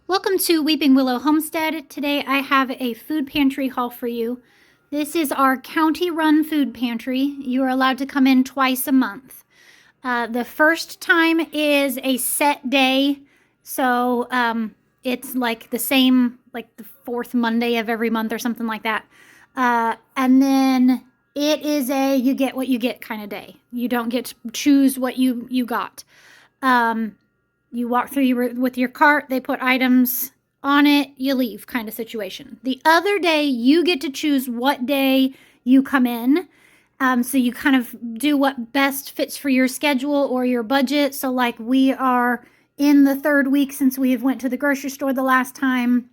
Welcome to Weeping Willow Homestead. Today I have a food pantry haul for you. This is our county-run food pantry. You are allowed to come in twice a month. The first time is a set day, so it's like the same, like the fourth Monday of every month or something like that. And then it is a you get what you get kind of day. You don't get to choose what you got. You walk through with your cart, they put items on it, you leave kind of situation. The other day, you get to choose what day you come in. So you kind of do what best fits for your schedule or your budget. So like we are in the third week since we have went to the grocery store the last time.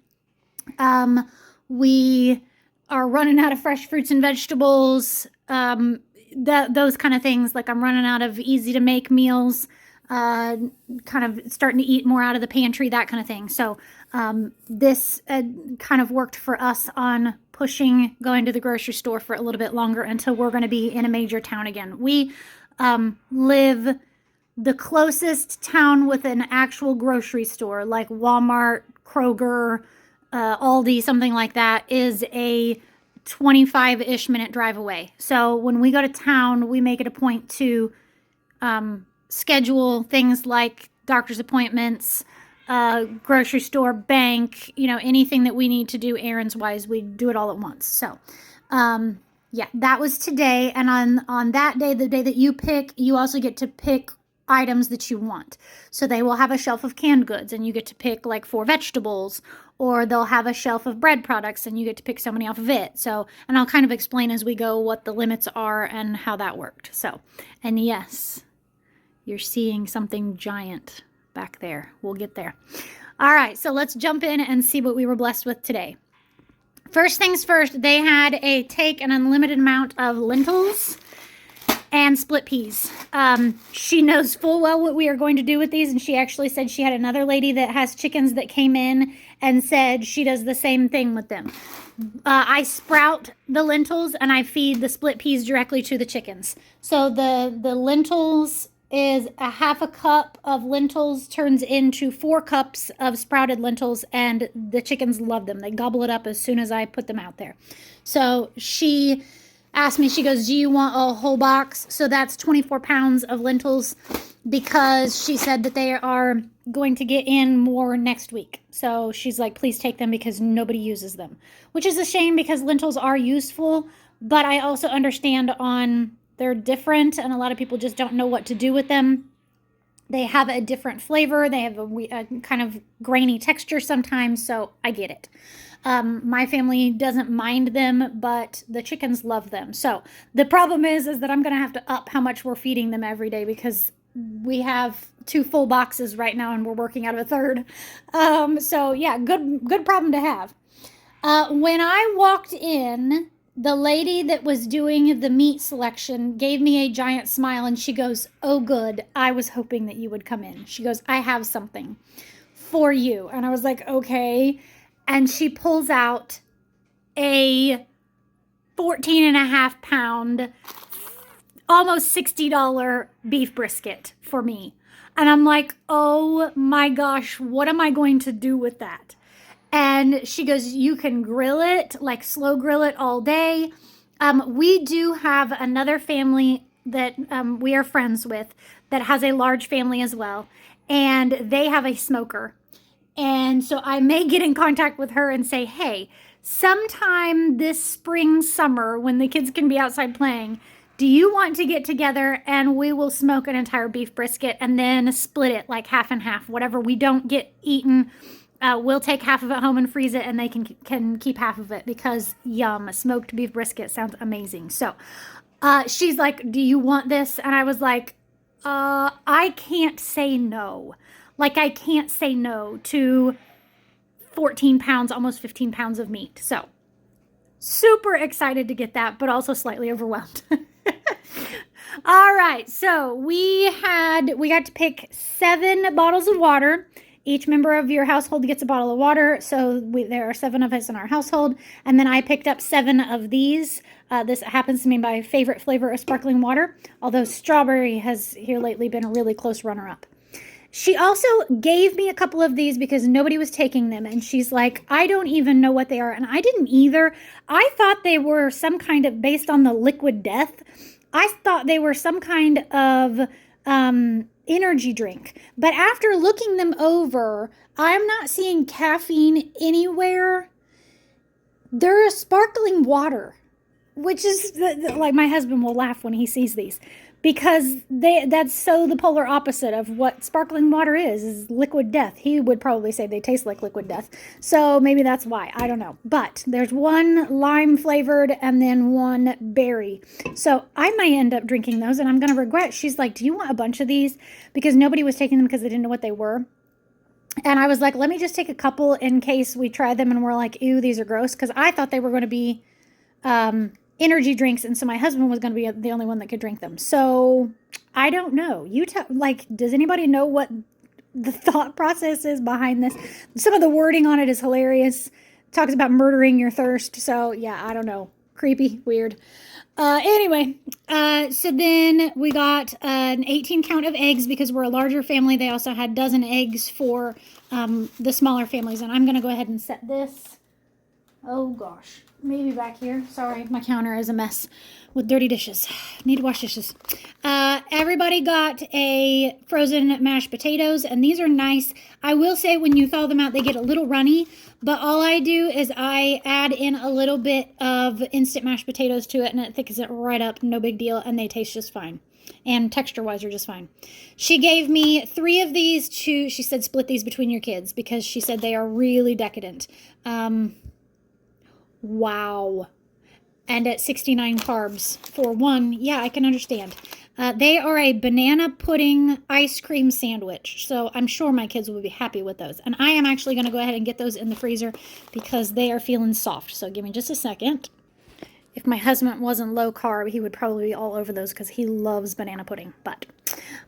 We are running out of fresh fruits and vegetables. Those kind of things. Like I'm running out of easy to make meals. Kind of starting to eat more out of the pantry, that kind of thing. So this kind of worked for us on pushing going to the grocery store for a little bit longer until we're going to be in a major town again. We live the closest town with an actual grocery store, like Walmart, Kroger, Aldi, something like that, is a 25-ish minute drive away. So when we go to town, we make it a point to schedule things like doctor's appointments, grocery store, bank, anything that we need to do errands wise, we do it all at once. So, yeah, that was today. And on that day, the day that you pick, you also get to pick items that you want. So they will have a shelf of canned goods and you get to pick like 4 vegetables, or they'll have a shelf of bread products and you get to pick so many off of it. So, and I'll kind of explain as we go what the limits are and how that worked. So, and yes, you're seeing something giant back there. We'll get there. All right, so let's jump in and see what we were blessed with today. First things first, they had take an unlimited amount of lentils and split peas. She knows full well what we are going to do with these, and she actually said she had another lady that has chickens that came in and said she does the same thing with them. I sprout the lentils and I feed the split peas directly to the chickens. So the lentils is a half a cup of lentils turns into 4 cups of sprouted lentils, and the chickens love them. They gobble it up as soon as I put them out there. So she asked me, she goes, do you want a whole box? So that's 24 pounds of lentils, because she said that they are going to get in more next week. So she's like, please take them because nobody uses them, which is a shame because lentils are useful, but I also understand they're different, and a lot of people just don't know what to do with them. They have a different flavor. They have a kind of grainy texture sometimes, so I get it. My family doesn't mind them, but the chickens love them. So the problem is that I'm going to have to up how much we're feeding them every day, because we have 2 full boxes right now, and we're working out of a third. So yeah, good problem to have. When I walked in, the lady that was doing the meat selection gave me a giant smile, and she goes, oh good, I was hoping that you would come in. She goes, I have something for you. And I was like, okay. And she pulls out a 14.5-pound, almost $60 beef brisket for me. And I'm like, oh my gosh, what am I going to do with that? And she goes, you can grill it, like slow grill it all day. We do have another family that we are friends with that has a large family as well. And they have a smoker. And so I may get in contact with her and say, hey, sometime this spring, summer, when the kids can be outside playing, do you want to get together and we will smoke an entire beef brisket and then split it like half and half, whatever we don't get eaten. We'll take half of it home and freeze it, and they can keep half of it, because yum, smoked beef brisket sounds amazing. So she's like, do you want this? And I was like, I can't say no. Like, I can't say no to 14 pounds, almost 15 pounds of meat. So super excited to get that, but also slightly overwhelmed. All right, so we got to pick 7 bottles of water. Each member of your household gets a bottle of water, so there are 7 of us in our household. And then I picked up 7 of these. This happens to be my favorite flavor of sparkling water, although strawberry has here lately been a really close runner-up. She also gave me a couple of these because nobody was taking them. And she's like, I don't even know what they are. And I didn't either. I thought they were some kind of, based on the liquid death, I thought they were some kind of energy drink. But after looking them over, I'm not seeing caffeine anywhere. They're sparkling water, which is like my husband will laugh when he sees these because that's so the polar opposite of what sparkling water is liquid death. He would probably say they taste like liquid death. So maybe that's why. I don't know. But there's one lime flavored and then one berry. So I might end up drinking those and I'm going to regret. She's like, do you want a bunch of these? Because nobody was taking them because they didn't know what they were. And I was like, let me just take a couple in case we try them and we're like, ew, these are gross. Because I thought they were going to be energy drinks, and so my husband was going to be the only one that could drink them. So I don't know. You tell, like, does anybody know what the thought process is behind this? Some of the wording on it is hilarious. It talks about murdering your thirst. So yeah, I don't know. Creepy, weird. Anyway, so then we got an 18 count of eggs because we're a larger family. They also had dozen eggs for the smaller families, and I'm going to go ahead and set this. Oh gosh, maybe back here. Sorry, my counter is a mess with dirty dishes. Need to wash dishes. Everybody got a frozen mashed potatoes, and these are nice. I will say when you thaw them out, they get a little runny, but all I do is I add in a little bit of instant mashed potatoes to it, and it thickens it right up. No big deal, and they taste just fine. And texture-wise are just fine. She gave me 3 of these she said split these between your kids because she said they are really decadent. Wow. And at 69 carbs for one, yeah, I can understand. They are a banana pudding ice cream sandwich. So I'm sure my kids will be happy with those. And I am actually going to go ahead and get those in the freezer because they are feeling soft. So give me just a second. If my husband wasn't low carb, he would probably be all over those because he loves banana pudding. But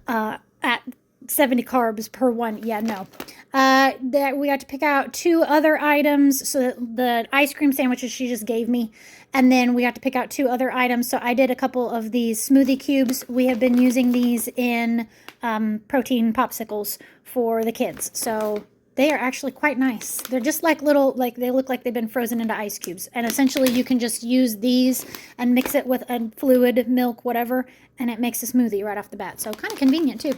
at 70 carbs per one, yeah, no. That we got to pick out 2 other items. So the ice cream sandwiches she just gave me. And then we got to pick out 2 other items. So I did a couple of these smoothie cubes. We have been using these in protein popsicles for the kids. So they are actually quite nice. They're just like little, like they look like they've been frozen into ice cubes. And essentially you can just use these and mix it with a fluid, milk, whatever, and it makes a smoothie right off the bat. So kind of convenient too.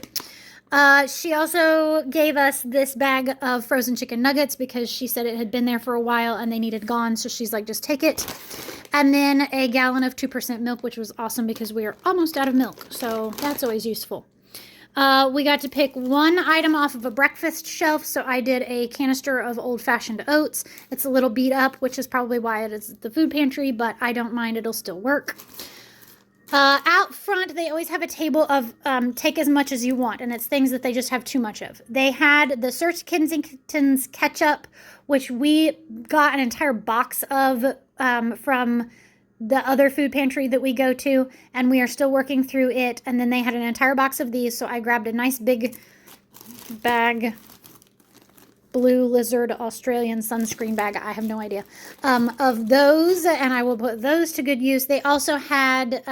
She also gave us this bag of frozen chicken nuggets because she said it had been there for a while and they needed gone. So she's like, just take it. And then a gallon of 2% milk, which was awesome because we are almost out of milk. So that's always useful. We got to pick one item off of a breakfast shelf. So I did a canister of old-fashioned oats. It's a little beat up, which is probably why it is the food pantry, but I don't mind. It'll still work. Out front, they always have a table of take as much as you want, and it's things that they just have too much of. They had the Sir Kensington's ketchup, which we got an entire box of from the other food pantry that we go to, and we are still working through it. And then they had an entire box of these, so I grabbed a nice big bag, blue lizard Australian sunscreen bag, I have no idea, of those, and I will put those to good use. They also had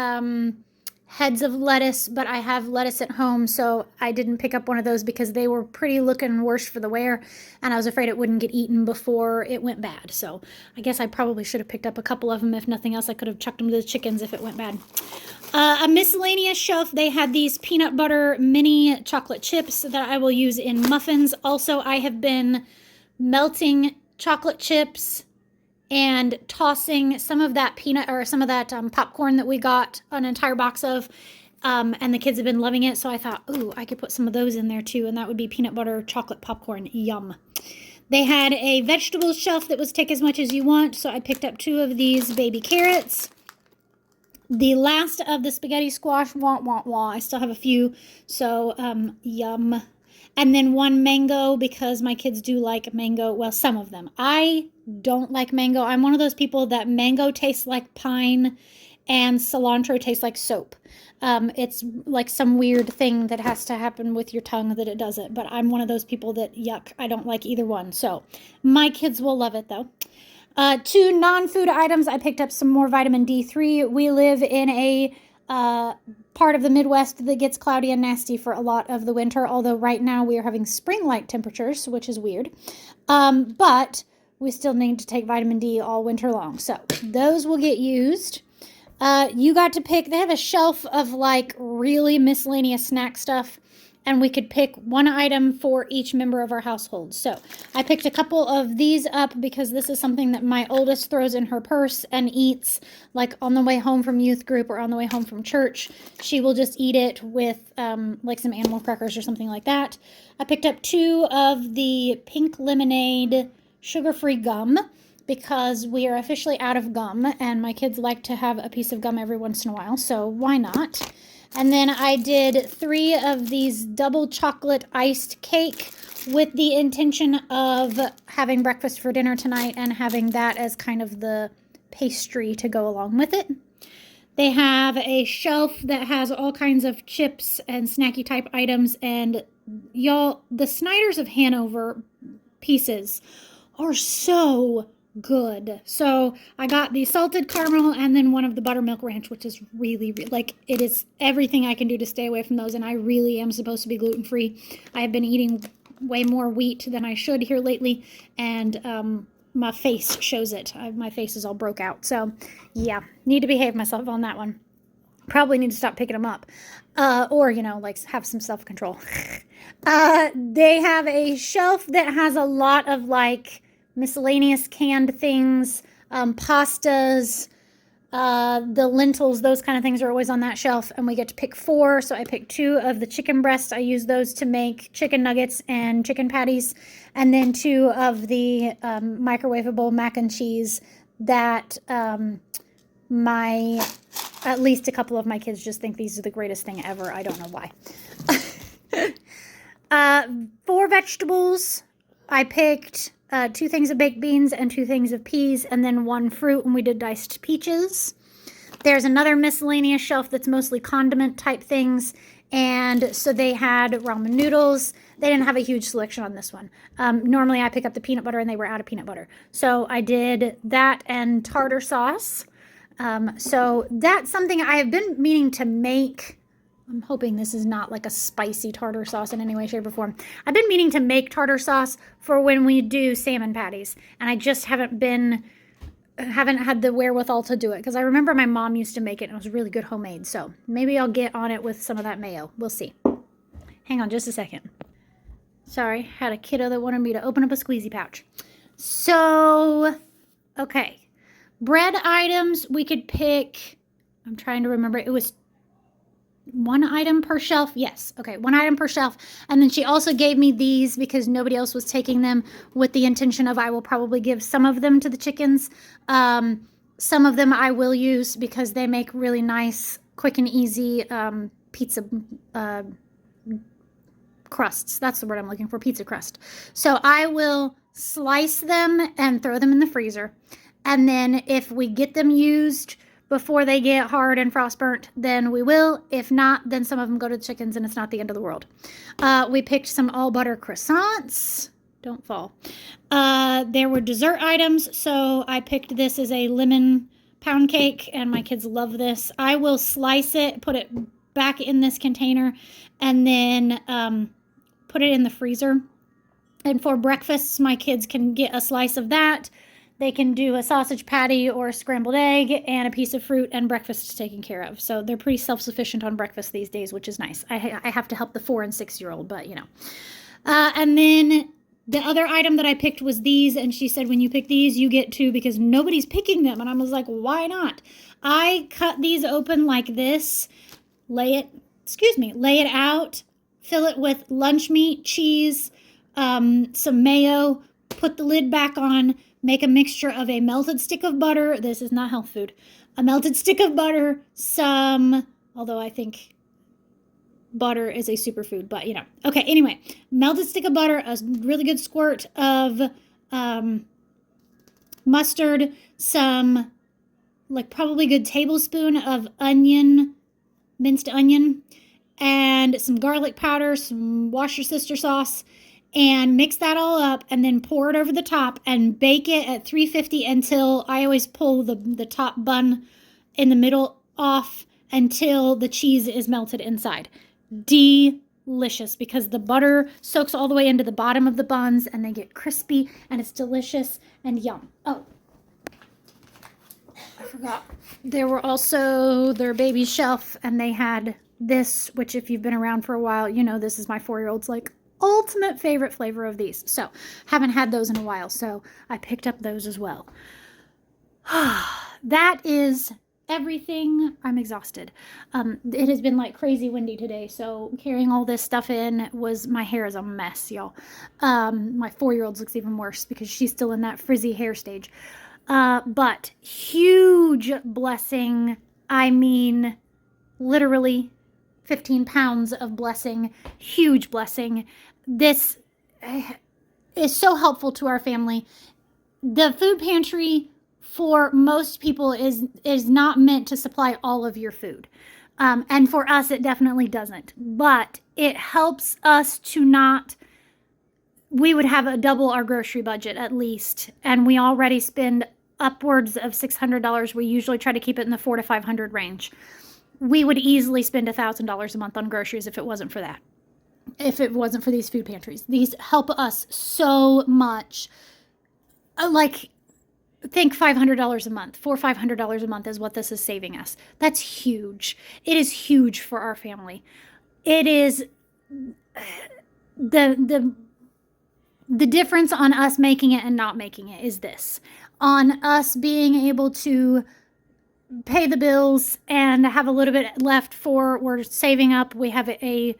heads of lettuce, but I have lettuce at home, so I didn't pick up one of those because they were pretty looking worse for the wear, and I was afraid it wouldn't get eaten before it went bad. So I guess I probably should have picked up a couple of them. If nothing else, I could have chucked them to the chickens if it went bad. A miscellaneous shelf, they had these peanut butter mini chocolate chips that I will use in muffins. Also, I have been melting chocolate chips and tossing some of that peanut or some of that popcorn that we got an entire box of, and the kids have been loving it. So I thought, ooh, I could put some of those in there too, and that would be peanut butter chocolate popcorn. Yum. They had a vegetable shelf that was take as much as you want, so I picked up 2 of these baby carrots. The last of the spaghetti squash, wah, wah, wah. I still have a few, so yum. And then 1 mango because my kids do like mango. Well, some of them. I don't like mango. I'm one of those people that mango tastes like pine and cilantro tastes like soap. It's like some weird thing that has to happen with your tongue that it doesn't. But I'm one of those people that, yuck, I don't like either one. So my kids will love it, though. 2 non-food items. I picked up some more vitamin D3. We live in a part of the Midwest that gets cloudy and nasty for a lot of the winter, although right now we are having spring-like temperatures, which is weird. But we still need to take vitamin D all winter long. So those will get used. You got to pick, they have a shelf of like really miscellaneous snack stuff, and we could pick one item for each member of our household. So I picked a couple of these up because this is something that my oldest throws in her purse and eats like on the way home from youth group or on the way home from church. She will just eat it with like some animal crackers or something like that. I picked up 2 of the pink lemonade sugar-free gum because we are officially out of gum and my kids like to have a piece of gum every once in a while, so why not? And then I did 3 of these double chocolate iced cake with the intention of having breakfast for dinner tonight and having that as kind of the pastry to go along with it. They have a shelf that has all kinds of chips and snacky type items, and y'all, the Snyder's of Hanover pieces are so good. So I got the salted caramel and then one of the buttermilk ranch, which is really, like, it is everything I can do to stay away from those, and I really am supposed to be gluten-free. I have been eating way more wheat than I should here lately, and my face shows it. My face is all broke out. So yeah, need to behave myself on that one. Probably need to stop picking them up. Or, you know, like have some self-control. They have a shelf that has a lot of like miscellaneous canned things, pastas, the lentils, those kind of things are always on that shelf, and we get to pick 4. So I picked 2 of the chicken breasts. I use those to make chicken nuggets and chicken patties, and then 2 of the microwavable mac and cheese that at least a couple of my kids just think these are the greatest thing ever. I don't know why. 4 vegetables. I picked 2 things of baked beans and 2 things of peas, and then 1 fruit, and we did diced peaches. There's another miscellaneous shelf that's mostly condiment type things, and so they had ramen noodles. They didn't have a huge selection on this one. Normally I pick up the peanut butter, and they were out of peanut butter. So I did that and tartar sauce. So that's something I have been meaning to make. I'm hoping this is not like a spicy tartar sauce in any way, shape, or form. I've been meaning to make tartar sauce for when we do salmon patties, and I just haven't had the wherewithal to do it, because I remember my mom used to make it, and it was really good homemade, so maybe I'll get on it with some of that mayo. We'll see. Hang on just a second. Sorry, had a kiddo that wanted me to open up a squeezy pouch. So, okay. Bread items, we could pick, I'm trying to remember, it was 1 item per shelf. Yes. Okay. 1 item per shelf. And then she also gave me these because nobody else was taking them, with the intention of I will probably give some of them to the chickens. Some of them I will use because they make really nice, quick and easy pizza crusts. That's the word I'm looking for, pizza crust. So I will slice them and throw them in the freezer. And then if we get them used before they get hard and frost burnt, then we will. If not, then some of them go to the chickens, and it's not the end of the world. We picked some all butter croissants. Don't fall. There were dessert items, so I picked this as a lemon pound cake, and my kids love this. I will slice it, put it back in this container, and then put it in the freezer. And for breakfasts, my kids can get a slice of that. They can do a sausage patty or a scrambled egg and a piece of fruit, and breakfast is taken care of. So they're pretty self-sufficient on breakfast these days, which is nice. I have to help the 4- and 6-year-old, but you know. And then the other item that I picked was these, and she said, when you pick these, you get 2 because nobody's picking them. And I was like, why not? I cut these open like this, lay it out, fill it with lunch meat, cheese, some mayo, put the lid back on, make a mixture of a melted stick of butter. This is not health food. A melted stick of butter, although I think butter is a superfood, but you know. Okay, anyway, melted stick of butter, a really good squirt of mustard, some, like probably a good tablespoon of minced onion, and some garlic powder, some wash your sister sauce, and mix that all up, and then pour it over the top and bake it at 350 until I always pull the top bun in the middle off, until the cheese is melted inside. Delicious, because the butter soaks all the way into the bottom of the buns and they get crispy and it's delicious and yum. Oh, I forgot. There were also their baby shelf, and they had this, which if you've been around for a while, you know this is my 4-year-old's like ultimate favorite flavor of these. So haven't had those in a while, so I picked up those as well. That is everything. I'm exhausted. It has been like crazy windy today, so carrying all this stuff in was, my hair is a mess, y'all. My 4-year-old looks even worse because she's still in that frizzy hair stage. But huge blessing. I mean, literally 15 pounds of blessing. Huge blessing. This is so helpful to our family. The food pantry for most people is not meant to supply all of your food. And for us, it definitely doesn't. But it helps us to not, we would have a double our grocery budget at least. And we already spend upwards of $600. We usually try to keep it in the $400 to $500 range. We would easily spend $1,000 a month on groceries if it wasn't for that. If it wasn't for these food pantries. These help us so much. Like, think $500 a month. $400-500 a month is what this is saving us. That's huge. It is huge for our family. It is the difference on us making it and not making it is this. On us being able to pay the bills and have a little bit left for, we're saving up. We have a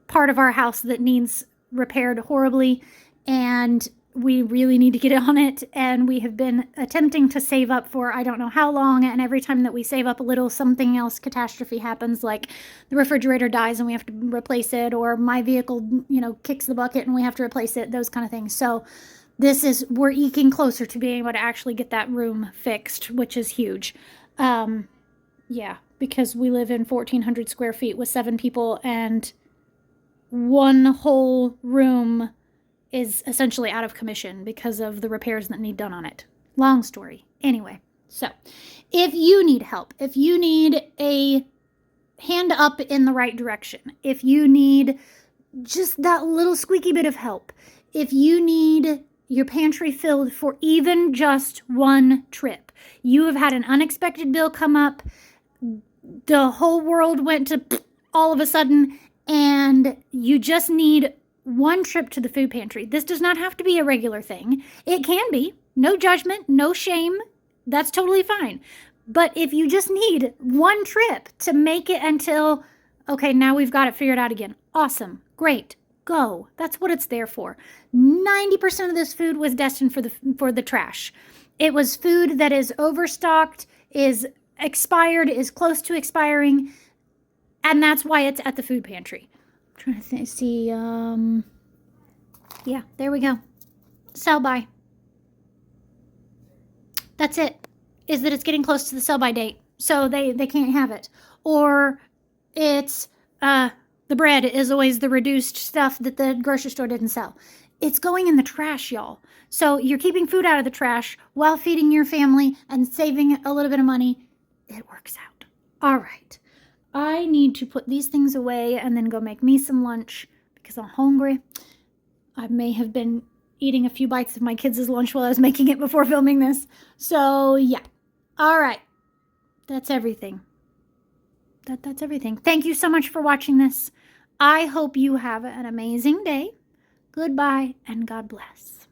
part of our house that needs repaired horribly, and we really need to get on it. And we have been attempting to save up for I don't know how long. And every time that we save up a little, something else, catastrophe happens, like the refrigerator dies and we have to replace it, or my vehicle, kicks the bucket and we have to replace it, those kind of things. So we're eking closer to being able to actually get that room fixed, which is huge. Yeah, because we live in 1,400 square feet with 7 people, and one whole room is essentially out of commission because of the repairs that need done on it. Long story. Anyway, so if you need help, if you need a hand up in the right direction, if you need just that little squeaky bit of help, if you need your pantry filled for even just one trip, you have had an unexpected bill come up, the whole world went to all of a sudden, and you just need one trip to the food pantry. This does not have to be a regular thing. It can be. No judgment, no shame. That's totally fine. But if you just need one trip to make it until, okay, now we've got it figured out again. Awesome. Great. Go. That's what it's there for. 90% of this food was destined for the trash. It was food that is overstocked, is expired, is close to expiring, and that's why it's at the food pantry. I'm trying to see, yeah, there we go. Sell by. That's it. Is that it's getting close to the sell by date, so they can't have it. Or it's, the bread is always the reduced stuff that the grocery store didn't sell. It's going in the trash, y'all. So you're keeping food out of the trash while feeding your family and saving a little bit of money. It works out. All right. I need to put these things away and then go make me some lunch because I'm hungry. I may have been eating a few bites of my kids' lunch while I was making it before filming this. So, yeah. All right. That's everything. That's everything. Thank you so much for watching this. I hope you have an amazing day. Goodbye and God bless.